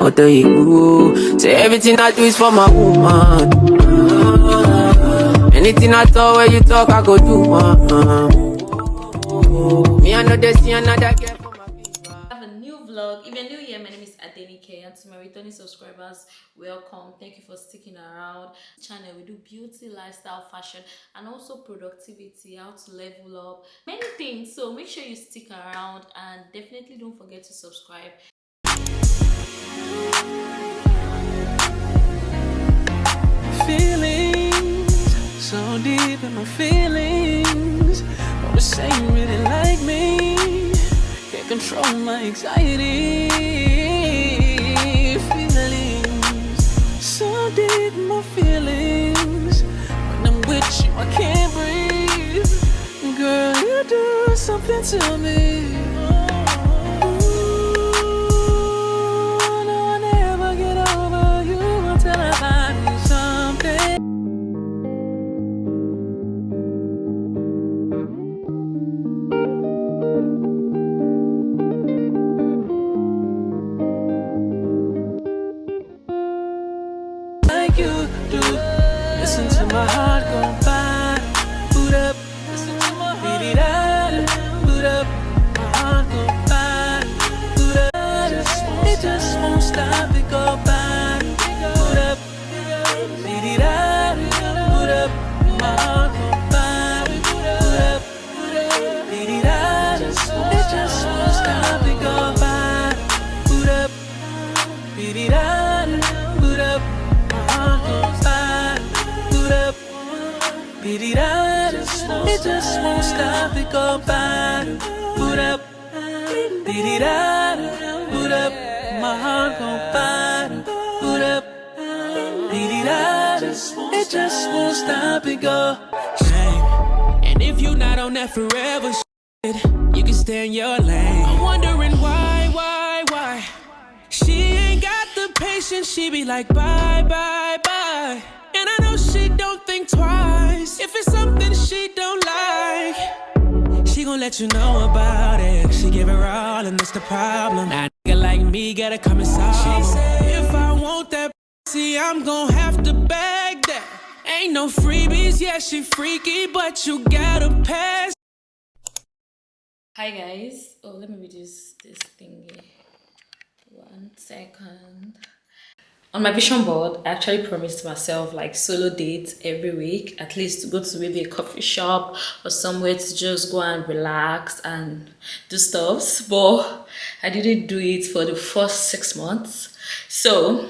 I'll tell you. Say everything I do is for my woman. Anything I talk, when you talk, I go do. Me, I know they see another girl for my people. I have a new vlog. If you're new here, my name is Adenike, and to my returning subscribers, welcome. Thank you for sticking around. Channel, we do beauty, lifestyle, fashion, and also productivity, how to level up, many things. So make sure you stick around, and definitely don't forget to subscribe. Feelings so deep in my feelings. Always say you really like me. Can't control my anxiety. Feelings so deep in my feelings. When I'm with you, I can't breathe. Girl, you do something to me. You do. Listen to my heart go bang, boot up. Listen to my heart boot up. My heart go bang, boot up. It just won't stop. It go bang, boot up. Boot up. My heart go bang, boot up. It just won't stop. It go bang, boot up. Boot up. It just won't stop, it go bad. Boot up, boot up, my heart go bad. Boot up, it just won't stop, it go. And if you're not on that forever shit, you can stay in your lane. I'm wondering why she ain't got the patience. She be like bye, bye, bye. And I know she don't think twice. If it's something she don't like, she gon' let you know about it. She give her all and that's the problem. Now a nigga like me gotta come and solve. She said if I want that pussy, I'm gon' have to beg that. Ain't no freebies, yeah she freaky, but you gotta pass. Hi guys. Oh, let me reduce this thingy. 1 second. On my vision board, I actually promised myself like solo dates every week, at least to go to maybe a coffee shop or somewhere to just go and relax and do stuff. But I didn't do it for the first 6 months. So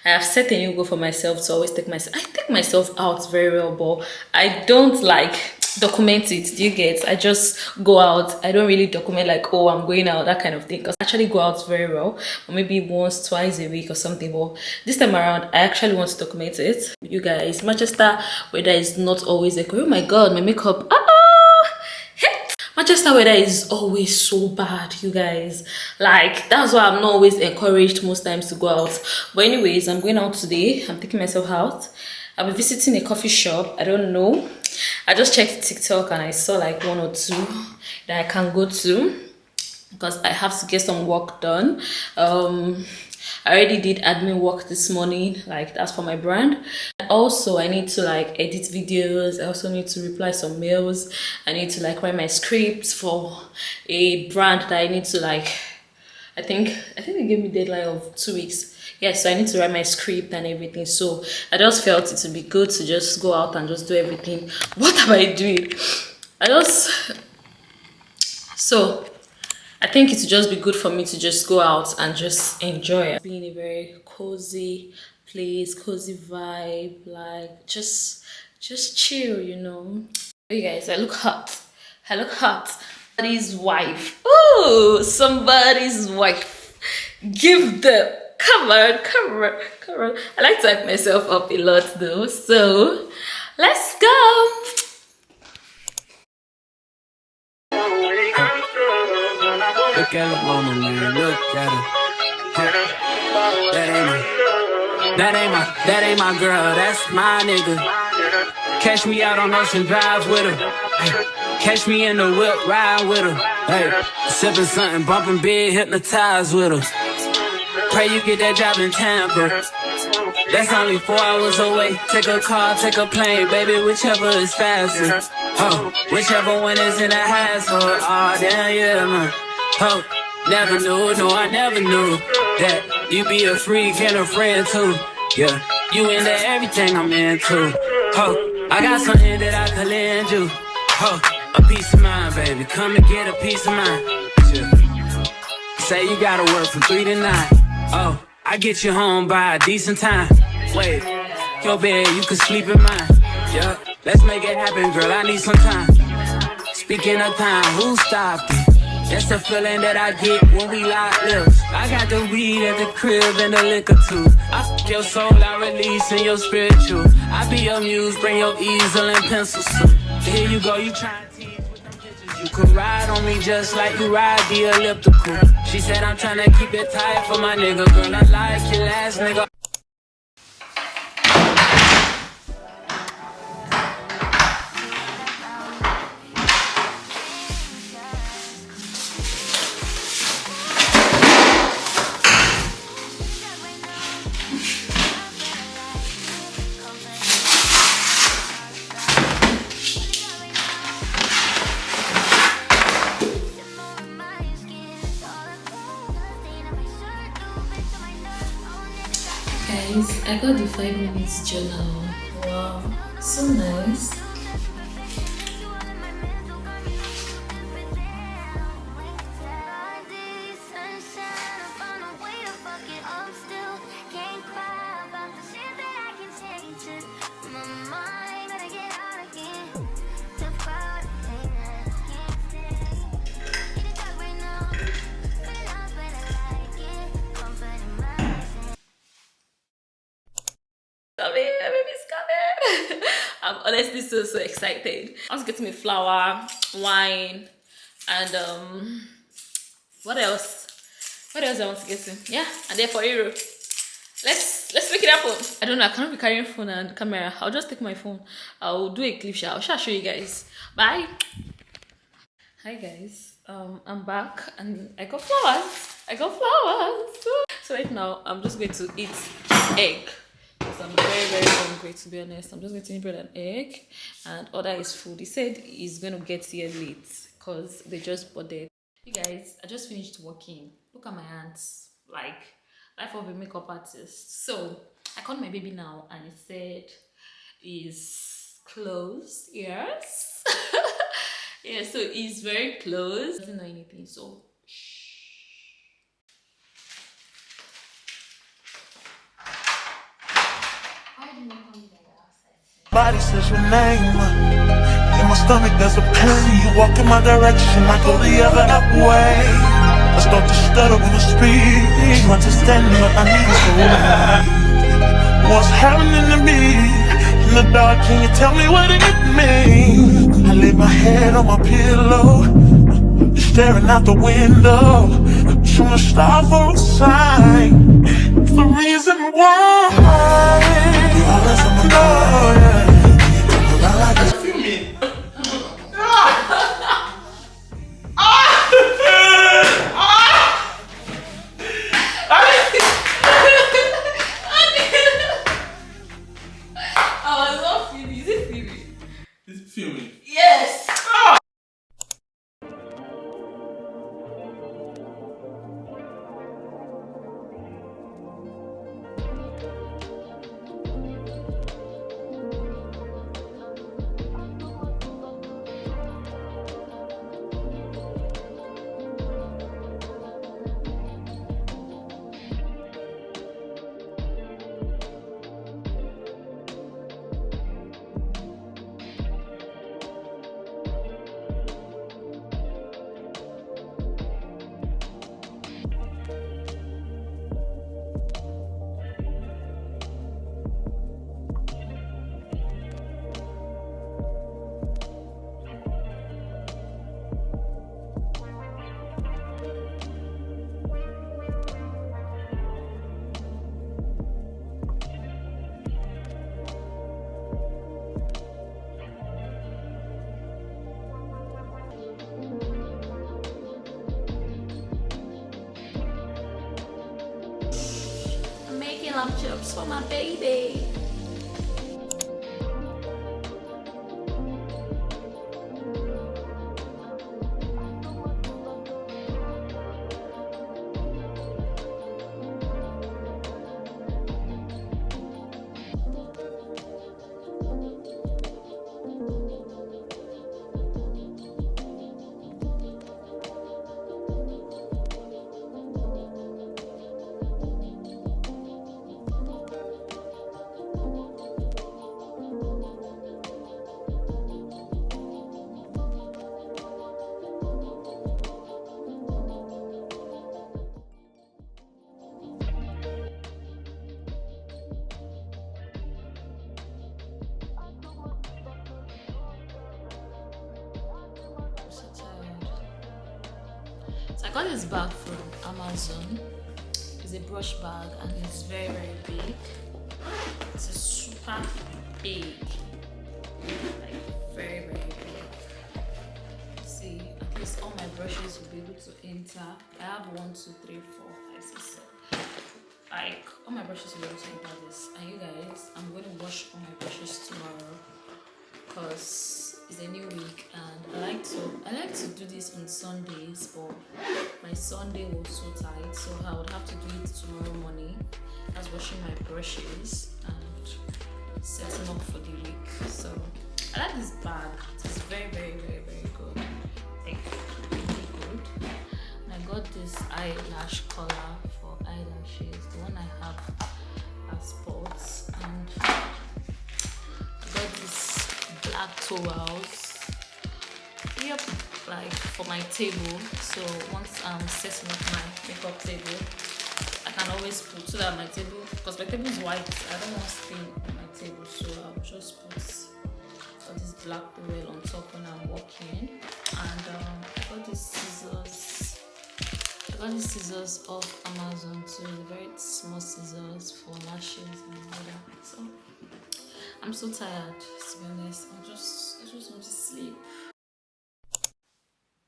I have set a new goal for myself to always take myself out very well, but I don't like document it. Do you get? I just go out. I don't really document like, oh, I'm going out, that kind of thing, because I actually go out very well, or maybe once, twice a week or something. But this time around, I actually want to document it. You guys, Manchester weather is not always like, oh my god, my makeup, Manchester weather is always so bad, you guys. Like, that's why I'm not always encouraged most times to go out. But anyways, I'm going out today. I'm taking myself out. I'll be visiting a coffee shop. I don't know. I just checked TikTok and I saw like 1 or 2 that I can go to because I have to get some work done. I already did admin work this morning, like that's for my brand. Also, I need to like edit videos. I also need to reply some mails. I need to like write my scripts for a brand that I need to like, I think they gave me a deadline of 2 weeks. Yes, so I need to write my script and everything. So I just felt it would be good to just go out and just do everything. What am I doing? So I think it would just be good for me to just go out and just enjoy it. Being a very cozy place, cozy vibe, like just chill, you know. You guys, I look hot. Somebody's wife. Ooh, somebody's wife. Give them. Come on. I like to hype myself up a lot though. So let's go. Look at her mama, man. Look at her. That ain't my girl. That's my nigga. Catch me out on Ocean Drive with her. Catch me in the whip, ride with her. Hey, sipping something, bumping big, hypnotized with her. Pray you get that job in Tampa. That's only 4 hours away. Take a car, take a plane, baby, whichever is faster. Oh, whichever one is in the hassle. Oh, damn, yeah, man. Oh, never knew, no, I never knew that you be a freak and a friend too. Yeah, you into everything I'm into. Oh, I got something that I could lend you. Oh, a peace of mind, baby. Come and get a peace of mind. Yeah. Say you gotta work from 3 to 9. Oh, I get you home by a decent time. Wait, your bed, you can sleep in mine. Yeah, let's make it happen, girl. I need some time. Speaking of time, who stopped it? That's the feeling that I get when we lock lips. I got the weed at the crib and the liquor too. I f your soul, I release in your spiritual. I be your muse, bring your easel and pencils too. Here you go, you trying to tease with them pictures. You could ride on me just like you ride the elliptical. She said I'm trying to keep it tight for my nigga. Girl, I like your last nigga. Guys, I got the 5 minutes journal. Wow, so nice. Coming, my baby's coming. I'm honestly so excited. I was getting me flour, wine, and what else? What else I want to get him? Yeah, and then for Euro. Let's make it happen. I don't know, I can't be carrying phone and camera. I'll just take my phone. I'll do a clip shot. I'll show you guys. Bye. Hi guys. I'm back and I got flowers. So right now I'm just going to eat egg. Because I'm very hungry, to be honest. I'm just going to eat bread and egg and order his food. He said he's going to get here late because they just bought it. You guys, I just finished working. Look at my hands. Like, life of a makeup artist. So I called my baby now and he said he's close. Yes. Yeah, so he's very close. Doesn't know anything, so Body says your name. In my stomach there's a pain. You walk in my direction, I go the other way. I start to stutter when I speak. Understanding what I need is for what's happening to me in the dark, can you tell me what it means? I lay my head on my pillow, staring out the window, trying to stop for a sign. It's the reason why you're always on my mind. lamb chops for my baby. So I got this bag from Amazon. It's a brush bag and it's very big. It's a super big, like very big. See, at least all my brushes will be able to enter. I have 1, 2, 3, 4, 5, 6, 7. Like all my brushes will be able to enter this. And you guys, I'm going to wash all my brushes tomorrow because it's a new week and I like to do this on Sundays, but my Sunday was so tight, so I would have to do it tomorrow morning. As washing my brushes and setting up for the week. So I like this bag. It's very good. Like really good. And I got this eyelash collar for eyelashes. The one I have has spots, and I got this black towels. Yep, like for my table. So once I'm setting up my makeup table, I can always put so that my table, because my table is white, I don't want stain on my table, so I'll just put this black towel on top when I'm working. And I got these scissors. I got these scissors off Amazon too, very small scissors for lashes and all that. So I'm so tired, to be honest. I just want to sleep.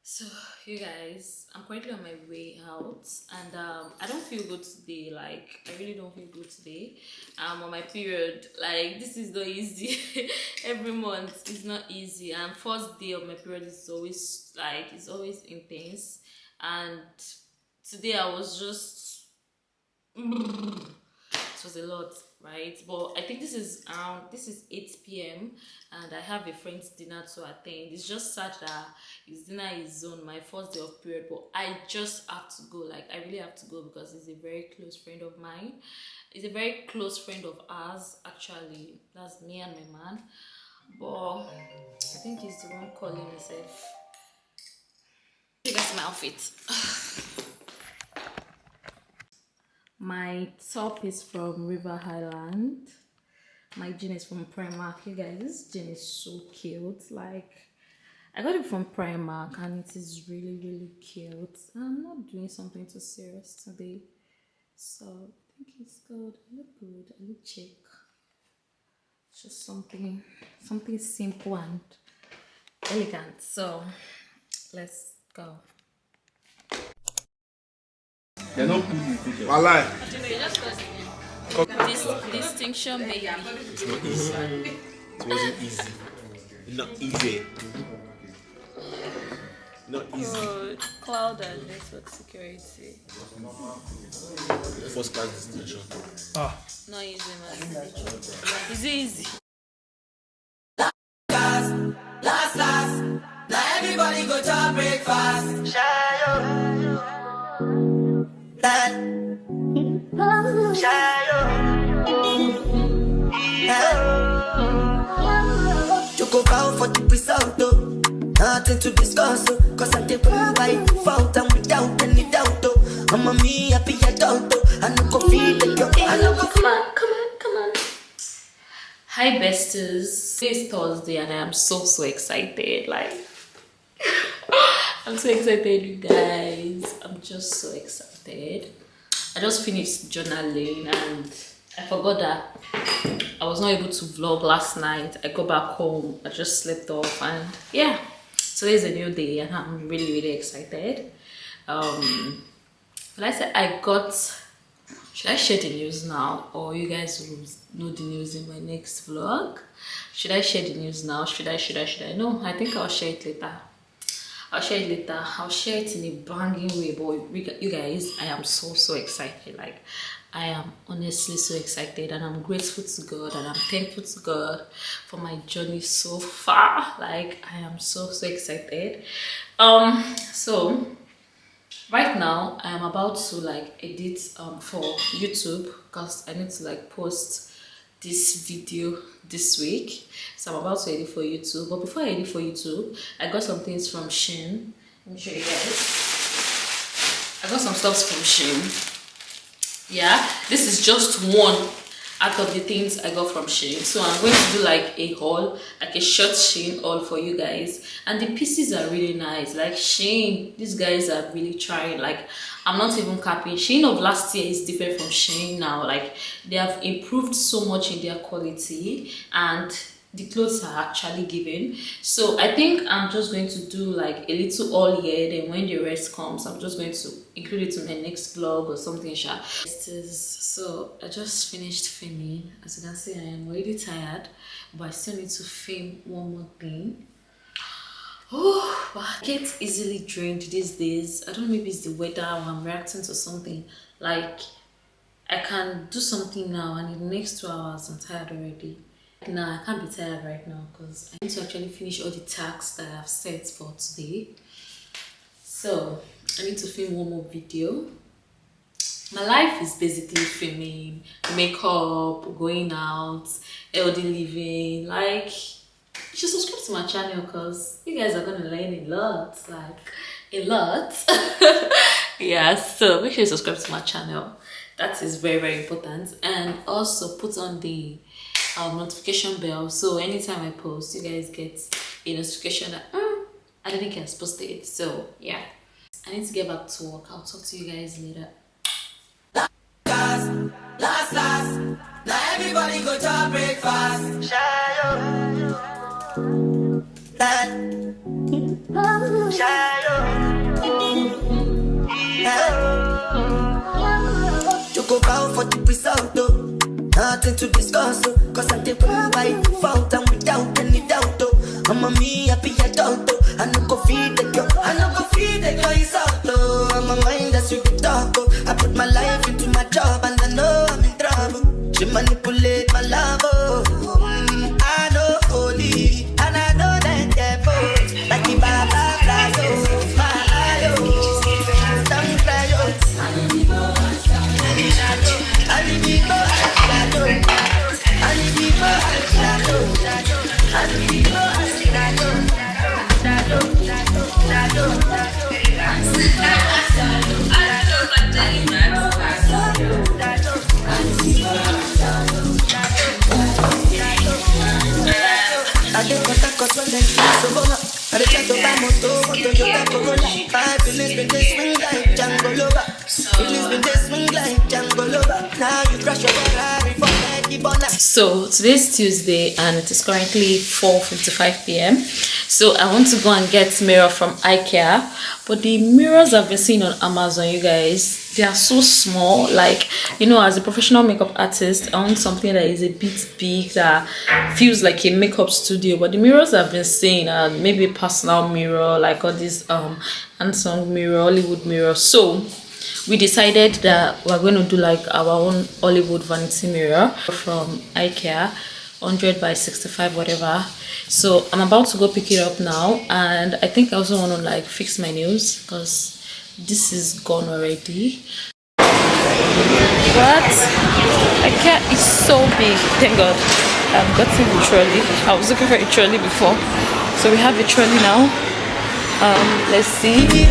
So you guys, I'm currently on my way out and I don't feel good today. Like I really don't feel good today. I'm on my period. Like this is not easy. Every month is not easy, and first day of my period is always like, it's always intense. And today I was just it was a lot, right? But I think this is 8 p.m. and I have a friend's dinner to attend. It's just sad that his dinner is on my first day of period, but I just have to go. Like I really have to go because he's a very close friend of mine. He's a very close friend of ours, actually. That's me and my man. But I think he's the one calling himself. That's my outfit. My top is from River Highland. My jean is from Primark. You guys, this jean is so cute. Like I got it from Primark and it is really cute. I'm not doing something too serious today, so I think it's good. I look good. I look chic. It's just something simple and elegant. So let's go. They're not I lie. This distinction, baby. It's not easy. It wasn't easy. Not easy. Not easy. Oh, cloud and network security. First class distinction. Not easy, man. It's easy. Last, now everybody go to breakfast. You go bow for the result, though. Nothing to discuss, oh. Cause I'm the by default and without any doubt, oh. I'm a me happy adult, oh. I no go feel like you're Come on. Hi besties. Today is Thursday and I am so excited. Like I'm so excited, you guys. I'm just so excited. I just finished journaling and I forgot that I was not able to vlog last night. I got back home, I just slept off, and yeah, today's a new day and I'm really excited. Like I said, I got Should I share the news now, or you guys will know the news in my next vlog? Should I share the news now? Should I? No, I think I'll share it later. I'll share it later. I'll share it in a banging way. But you guys, I am so excited. Like, I am honestly so excited, and I'm grateful to God, and I'm thankful to God for my journey so far. Like, I am so excited. So right now I am about to like edit for YouTube, because I need to like post this video this week. So I'm about to edit for YouTube. But before I edit for YouTube, I got some things from Shein. Let me show you guys. I got some stuff from Shein. Yeah, this is just one out of the things I got from Shein. So I'm going to do like a haul, like a short Shein haul for you guys. And the pieces are really nice. Like Shein, these guys are really trying. Like, I'm not even capping. Shein of last year is different from Shein now. Like, they have improved so much in their quality, and the clothes are actually giving. So I think I'm just going to do like a little all here, then when the rest comes, I'm just going to include it in my next vlog or something. So I just finished filming. As you can see, I am already tired, but I still need to film one more thing. Oh, but I get easily drained these days. I don't know, maybe it's the weather, or I'm reacting to something. Like, I can do something now, and in the next 2 hours I'm tired already. Now I can't be tired right now, because I need to actually finish all the tasks that I've set for today. So I need to film one more video. My life is basically filming, makeup, going out, healthy living. Like, you should subscribe to my channel, because you guys are gonna learn a lot, like a lot. Yeah, so make sure you subscribe to my channel. That is very important. And also put on the notification bell, so anytime I post, you guys get a notification that I didn't get posted it. So yeah, I need to get back to work. I'll talk to you guys later. Last, now everybody go to breakfast. You go bow for the result, though. Nothing to discuss, oh, cause I did by default and without any doubt, oh. I'm a me happy adult, oh. I no go feed the girl, it's out, oh. I'm a mind that's you can talk, oh. I put my life into my job and I know I'm in trouble. She manipulate my love, oh. I know holy, and I know that devil. Like the Baba fly, oh. My eye, oh. Don't cry, oh. I need more. So today's Tuesday, and it is currently 4:55 p.m. So I want to go and get mirror from IKEA, but the mirrors I've been seeing on Amazon, you guys, they are so small. Like, you know, as a professional makeup artist, I want something that is a bit big, that feels like a makeup studio. But the mirrors I've been seeing are maybe a personal mirror, like all these Samsung mirror, Hollywood mirror. So we decided that we're going to do like our own Hollywood vanity mirror from IKEA, 100 by 65 whatever. So I'm about to go pick it up now, and I think I also want to like fix my nails, because this is gone already. What? IKEA is so big. Thank God I've gotten a trolley. I was looking for a trolley before, so we have a trolley now. Let's see. Yes.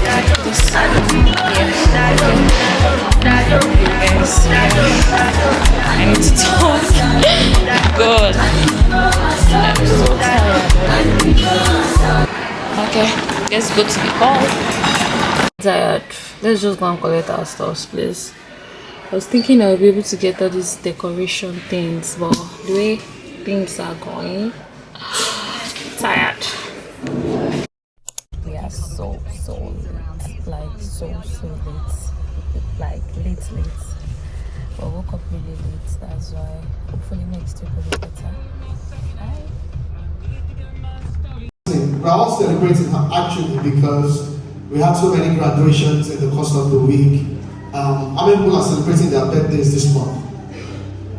I need to talk. God, I'm so tired. Okay, let's go to the hall. Tired. Let's just go and collect our stuff, please. I was thinking I'll be able to get all these decoration things, but the way things are going, tired. We are so like so late, like late. But I woke up really late. That's why. Hopefully next week will be better. Bye. We're all celebrating actually because we had so many graduations in the course of the week. How many people are celebrating their birthdays this month?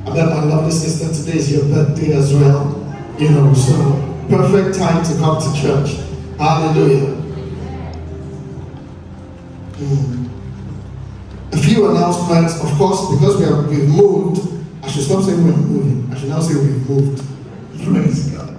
I bet my lovely sister, today is your birthday as well. You know, so perfect time to come to church. Hallelujah. A few announcements, of course, because we've moved. I should stop saying we're moving. I should now say we've moved. Praise God.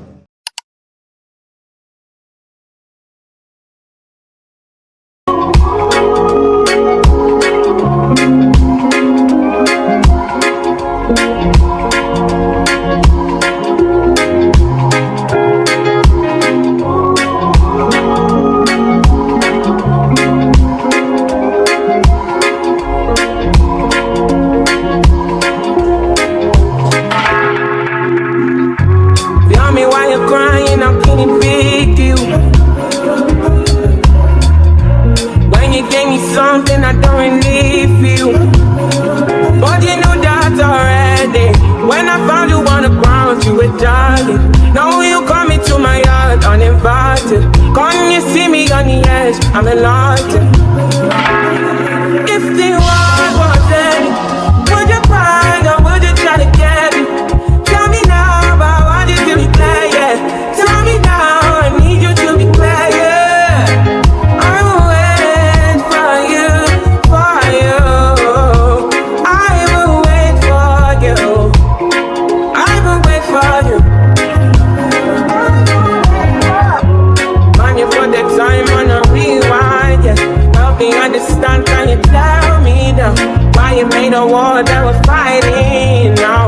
Something I don't really feel, but you know that already. When I found you on the ground, you were dying. Now you come into my yard uninvited. Come you see me on the edge, I'm enlightened. If the world was ending, would you cry or would you try to get me? Tell me now, but I want you to be clear, yeah. Tell me now, I need you to be clear, yeah. Understand, can you tell me now why you made a war that we're fighting now?